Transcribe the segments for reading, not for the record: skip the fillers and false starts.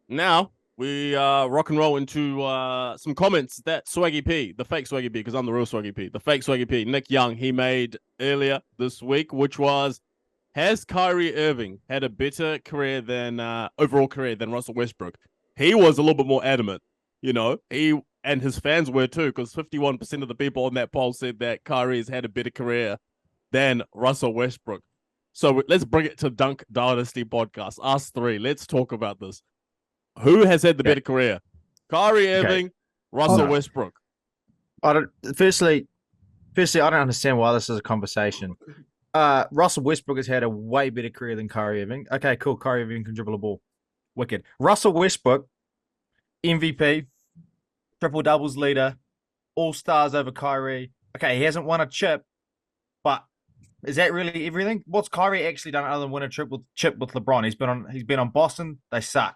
Now we rock and roll into some comments that Swaggy P, the fake Swaggy P, because I'm the real Swaggy P, the fake Swaggy P, Nick Young, he made earlier this week, which was, has Kyrie Irving had a better career than overall career than Russell Westbrook? He was a little bit more adamant, he and his fans were too, because 51% of the people on that poll said that Kyrie has had a better career than Russell Westbrook. So let's bring it to Dunk Dynasty podcast. Us three, let's talk about this. Who has had the Okay. better career? Kyrie Okay. Irving, Hold Russell on. Westbrook. I don't. Firstly, I don't understand why this is a conversation. Russell Westbrook has had a way better career than Kyrie Irving. Okay, cool. Kyrie Irving can dribble a ball. Wicked. Russell Westbrook, MVP, triple doubles leader, all stars over Kyrie. Okay, he hasn't won a chip, but is that really everything? What's Kyrie actually done other than win a triple chip with LeBron? He's been on Boston, they suck.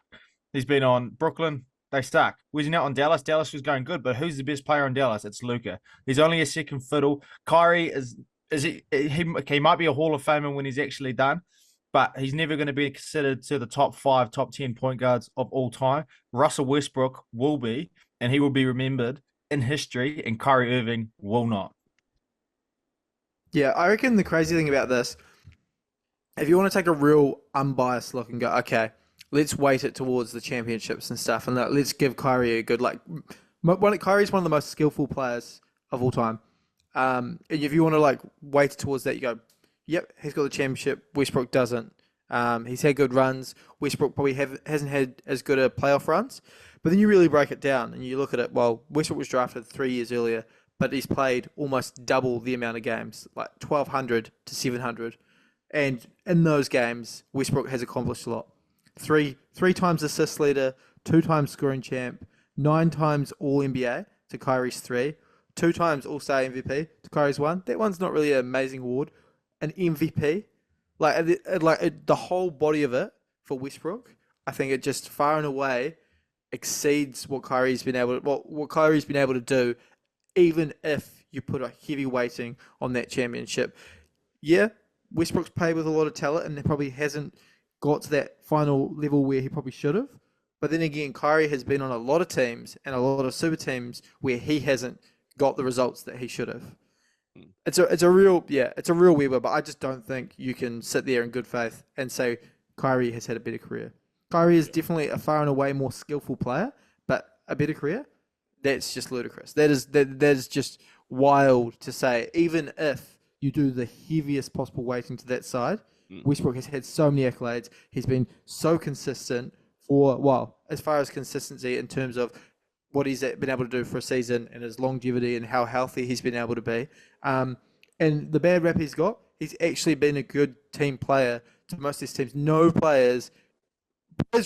He's been on Brooklyn, they suck. Was he not on Dallas? Dallas was going good, but who's the best player on Dallas? It's Luka. He's only a second fiddle. Kyrie is he might be a Hall of Famer when he's actually done, but he's never going to be considered to the top 5, top 10 point guards of all time. Russell Westbrook will be, and he will be remembered in history, and Kyrie Irving will not. Yeah, I reckon the crazy thing about this, if you want to take a real unbiased look and go, okay, let's weight it towards the championships and stuff, and let's give Kyrie a good Kyrie's one of the most skillful players of all time. And if you want to weight it towards that, you go, yep, he's got the championship. Westbrook doesn't. He's had good runs. Westbrook probably hasn't had as good a playoff runs. But then you really break it down and you look at it. Well, Westbrook was drafted 3 years earlier, but he's played almost double the amount of games, like 1,200 to 700. And in those games, Westbrook has accomplished a lot. Three times assist leader, 2 times scoring champ, 9 times All NBA to Kyrie's 3, 2 times All Star MVP to Kyrie's 1. That one's not really an amazing award. An MVP, the whole body of it for Westbrook, I think it just far and away exceeds what what Kyrie's been able to do, even if you put a heavy weighting on that championship. Yeah, Westbrook's played with a lot of talent and he probably hasn't got to that final level where he probably should have. But then again, Kyrie has been on a lot of teams and a lot of super teams where he hasn't got the results that he should have. It's a real weird one, but I just don't think you can sit there in good faith and say Kyrie has had a better career. Kyrie is definitely a far and away more skillful player, but a better career, that's just ludicrous. That is just wild to say. Even if you do the heaviest possible weighting to that side, Westbrook has had so many accolades. He's been so consistent as far as consistency in terms of what he's been able to do for a season and his longevity and how healthy he's been able to be. And the bad rap he's got, he's actually been a good team player to most of these teams. No players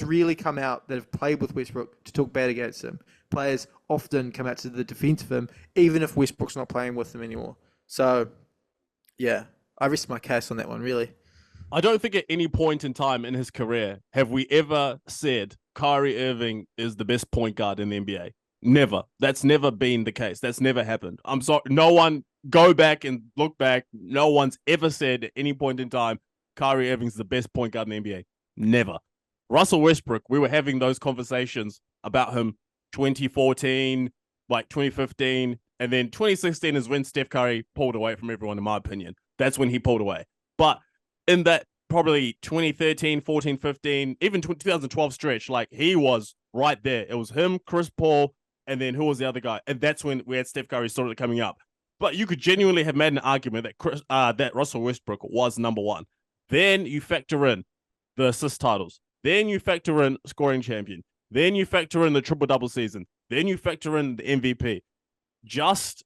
really come out that have played with Westbrook to talk bad against him. Players often come out to the defense of him, even if Westbrook's not playing with them anymore. So, yeah, I rest my case on that one, really. I don't think at any point in time in his career have we ever said Kyrie Irving is the best point guard in the NBA. Never. That's never been the case. That's never happened. I'm sorry. No one, go back and look back. No one's ever said at any point in time Kyrie Irving's the best point guard in the NBA. Never. Russell Westbrook, we were having those conversations about him 2014, 2015, and then 2016 is when Steph Curry pulled away from everyone, in my opinion. That's when he pulled away. But in that probably 2013, 14, 15, even 2012 stretch, he was right there. It was him, Chris Paul, and then who was the other guy? And that's when we had Steph Curry started coming up. But you could genuinely have made an argument that Russell Westbrook was number one. Then you factor in the assist titles. Then you factor in scoring champion. Then you factor in the triple-double season. Then you factor in the MVP. Just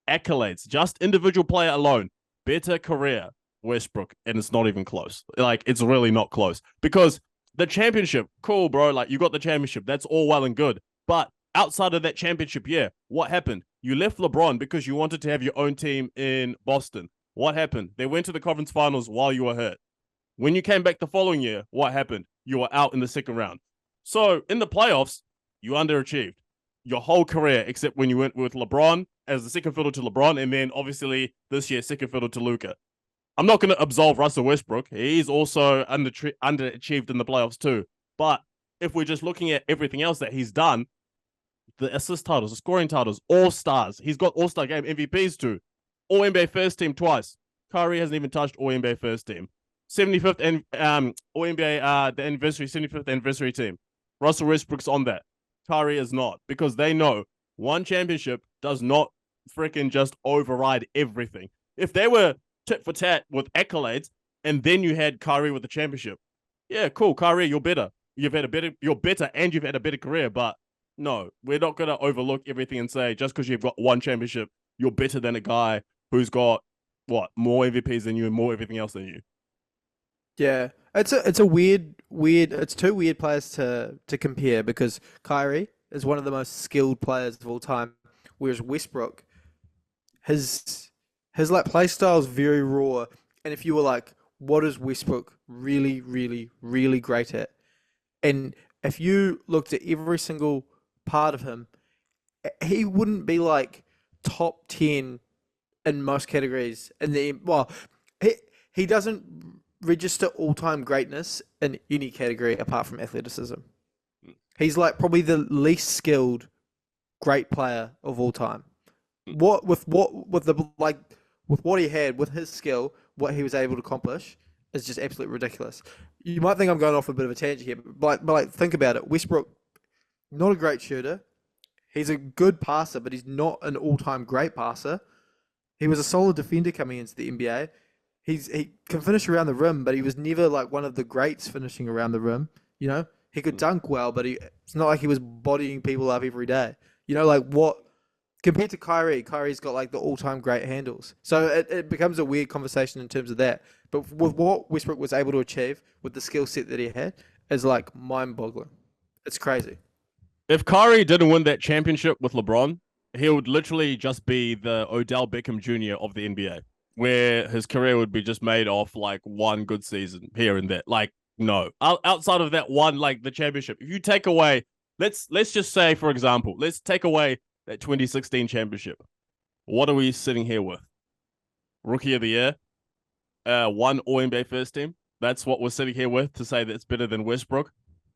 accolades, just individual player alone, better career, Westbrook, and it's not even close. It's really not close. Because the championship, cool, bro. You got the championship. That's all well and good. But outside of that championship, what happened? You left LeBron because you wanted to have your own team in Boston. What happened? They went to the conference finals while you were hurt. When you came back the following year, what happened? You were out in the second round. So in the playoffs, you underachieved your whole career, except when you went with LeBron as the second fiddle to LeBron, and then obviously this year, second fiddle to Luka. I'm not going to absolve Russell Westbrook. He's also underachieved in the playoffs too. But if we're just looking at everything else that he's done, the assist titles, the scoring titles, all stars. He's got all-star game MVPs too. All NBA first team twice. Kyrie hasn't even touched all NBA first team. 75th and all NBA the anniversary, 75th anniversary team. Russell Westbrook's on that. Kyrie is not, because they know one championship does not freaking just override everything. If they were tit for tat with accolades, and then you had Kyrie with the championship, yeah, cool, Kyrie, you're better. You're better, and you've had a better career. But no, we're not gonna overlook everything and say just because you've got one championship, you're better than a guy who's got more MVPs than you and more everything else than you. Yeah, it's a weird. It's two weird players to compare, because Kyrie is one of the most skilled players of all time, whereas Westbrook, his like play style is very raw. And if you were like, what is Westbrook really, really, really great at? And if you looked at every single part of him, he wouldn't be like top 10 in most categories. And he doesn't register all-time greatness in any category apart from athleticism. He's like probably the least skilled great player of all time. With what he had, with his skill, what he was able to accomplish is just absolutely ridiculous. You might think I'm going off a bit of a tangent here, but like think about it. Westbrook, not a great shooter. He's a good passer, but he's not an all-time great passer. He was a solid defender coming into the NBA. He can finish around the rim, but he was never like one of the greats finishing around the rim. You know, he could dunk well, but it's not like he was bodying people up every day. You know, like what compared to Kyrie, Kyrie's got like the all-time great handles. So it becomes a weird conversation in terms of that. But with what Westbrook was able to achieve with the skill set that he had is like mind-boggling. It's crazy. If Kyrie didn't win that championship with LeBron, he would literally just be the Odell Beckham Jr. of the NBA, where his career would be just made off like one good season here and there. Like, no. Outside of that one, like the championship, if you take away, let's just say, for example, let's take away that 2016 championship. What are we sitting here with? Rookie of the year, one All-NBA first team. That's what we're sitting here with to say that it's better than Westbrook.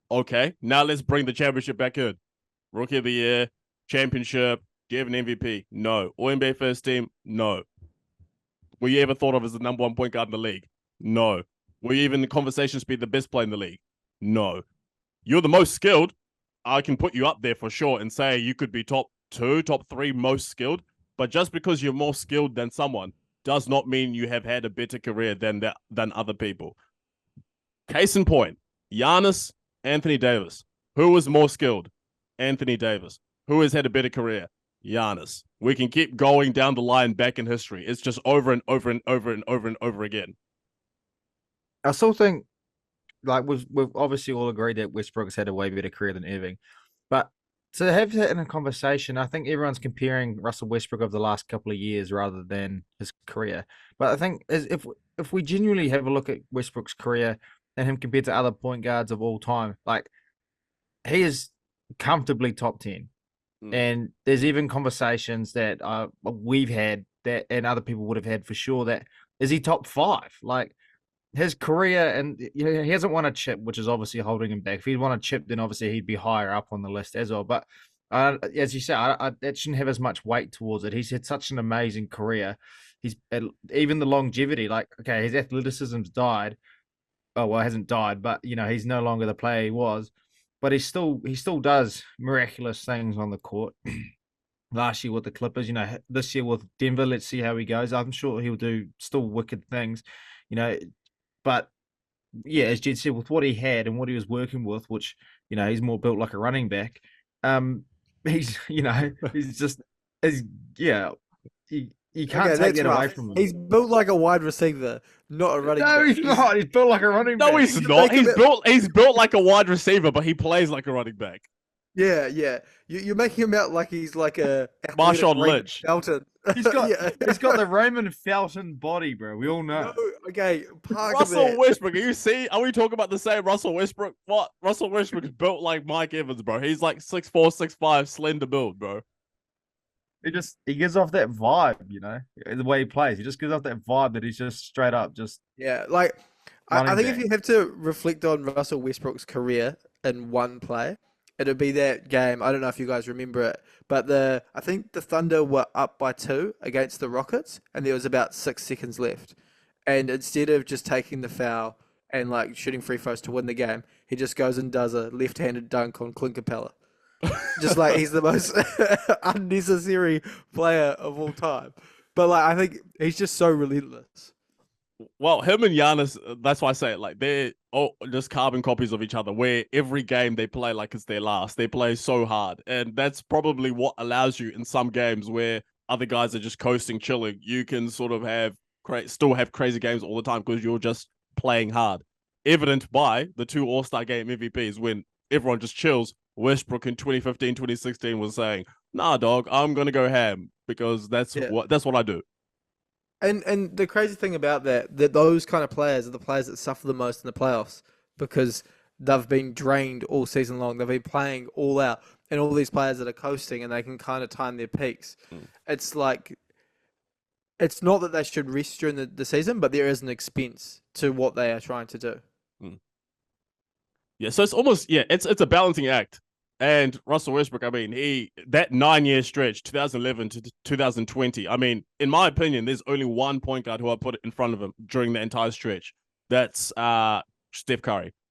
Okay, now let's bring the championship back in. Rookie of the year, championship. Do you have an MVP? No. All-NBA first team? No. Were you ever thought of as the number one point guard in the league? No. Were you even in the conversation to be the best player in the league? No. You're the most skilled. I can put you up there for sure and say you could be top 2, top 3 most skilled. But just because you're more skilled than someone does not mean you have had a better career than other people. Case in point, Giannis, Anthony Davis. Who was more skilled? Anthony Davis. Who has had a better career? Giannis. We can keep going down the line back in history. It's just over and over and over and over and over again. I still think, like, we've obviously all agreed that Westbrook's had a way better career than Irving, but to have that in a conversation, I think everyone's comparing Russell Westbrook of the last couple of years rather than his career. But I think if we genuinely have a look at Westbrook's career and him compared to other point guards of all time, like, he is comfortably top 10. And there's even conversations that we've had that, and other people would have had for sure, that is he top 5? Like, his career, and you know, he hasn't won a chip, which is obviously holding him back. If he'd won a chip, then obviously he'd be higher up on the list as well. But as you say, that shouldn't have as much weight towards it. He's had such an amazing career. He's even the longevity. Like, okay, his athleticism's died. Oh well, it hasn't died, but you know, he's no longer the player he was. But he still does miraculous things on the court. Last year with the Clippers, you know, this year with Denver, let's see how he goes. I'm sure he'll do still wicked things, you know. But yeah, as Jed said, with what he had and what he was working with, which, you know, he's more built like a running back. He's, you know, he's just, you can't take that away from him. He's built like a wide receiver, not a running back. No, he's not. He's built like a running back. No, he's not. He's built like a wide receiver, but he plays like a running back. Yeah. You're making him out like he's like a Marshawn Lynch. Felton. He's got he's got the Raymond Felton body, bro. We all know. No, okay, Russell Westbrook. Are we talking about the same Russell Westbrook? What? Russell Westbrook is built like Mike Evans, bro. He's like 6'4", 6'5", slender build, bro. He gives off that vibe, you know, the way he plays. He just gives off that vibe that he's just straight up just. Yeah, like I think if you have to reflect on Russell Westbrook's career, in one play. It'd be that game. I don't know if you guys remember it, but I think the Thunder were up by 2 against the Rockets, and there was about 6 seconds left. And instead of just taking the foul and like shooting free throws to win the game, he just goes and does a left-handed dunk on Clint Capella. Just like he's the most unnecessary player of all time. But like I think he's just so relentless. Well, him and Giannis, that's why I say it. Like they're just carbon copies of each other. Where every game they play like it's their last. They play so hard, and that's probably what allows you in some games where other guys are just coasting, chilling. You can sort of still have crazy games all the time because you're just playing hard. Evident by the 2 All-Star Game MVPs when everyone just chills. Westbrook in 2015, 2016 was saying, "Nah, dog, I'm gonna go ham because that's what I do." And the crazy thing about that those kind of players are the players that suffer the most in the playoffs because they've been drained all season long. They've been playing all out, and all these players that are coasting and they can kind of time their peaks. It's like it's not that they should rest during the season, but there is an expense to what they are trying to do. Yeah, so it's almost it's a balancing act. And Russell Westbrook, I mean, that 9-year stretch, 2011 to 2020. I mean, in my opinion, there's only one point guard who I put in front of him during the entire stretch. That's Steph Curry.